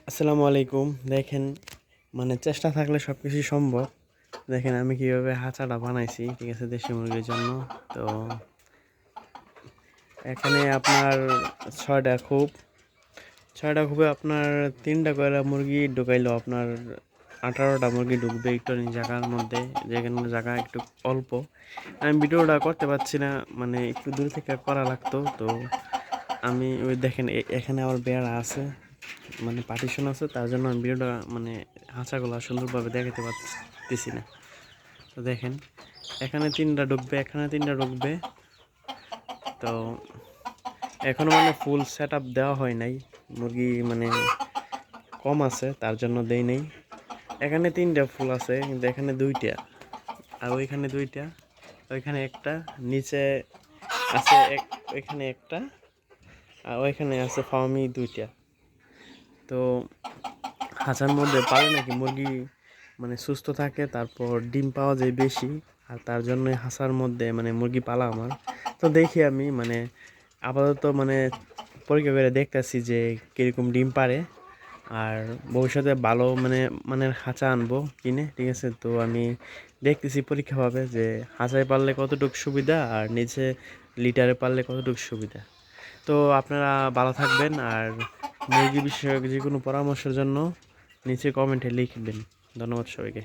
আসসালামু আলাইকুম। দেখেন, চেষ্টা থাকলে সব কিছুই সম্ভব। দেখেন আমি কিভাবে হাঁচাটা বানাইছি, ঠিক আছে, দেশি মুরগির জন্য। তো এখানে আপনার ছয়টা খুব ছয়টা খুবই আপনার তিনটা করে মুরগি ঢুকাইলো আপনার 18টা মুরগি ঢুকবে একটু জায়গার মধ্যে, যেখানে জায়গা একটু অল্প। আমি ভিডিওটা করতে পারছি না, একটু দূর থেকে করা লাগতো। তো আমি ওই দেখেন এখানে আমার বেড়া আছে, পার্টিশন আছে, তার জন্য আমি ভিডিওটা হাঁচাগুলো সুন্দরভাবে দেখাতে পারতেছি না। তো দেখেন, এখানে তিনটা ঢুকবে, এখানে তিনটা ঢুকবে। তো এখনো ফুল সেট আপ দেওয়া হয় নাই, মুরগি কম আছে, তার জন্য দেই নেই। এখানে তিনটা ফুল আছে, কিন্তু এখানে দুইটা, আর ওইখানে দুইটা, ওইখানে একটা, নিচে আছে ওইখানে একটা, আর ওইখানে আছে ফার্মি দুইটা। তো হাঁচার মধ্যে পালে নাকি মুরগি সুস্থ থাকে, তারপর ডিম পাওয়া যায় বেশি। আর তার জন্যই হাঁসার মধ্যে মুরগি পালা আমার। তো দেখি আমি আপাতত পরীক্ষা করে দেখতেছি যে কীরকম ডিম পারে। আর ভবিষ্যতে ভালো মানের হাঁচা আনবো কিনে, ঠিক আছে। তো আমি দেখতেছি পরীক্ষাভাবে যে হাঁচায় পারলে কতটুকু সুবিধা, আর নিচে লিটারে পারলে কতটুকু সুবিধা। তো আপনারা ভালো থাকবেন, আর মুরগি বিষয়ক যে কোনো পরামর্শের জন্য নিচে কমেন্টে লিখবেন। ধন্যবাদ সবাইকে।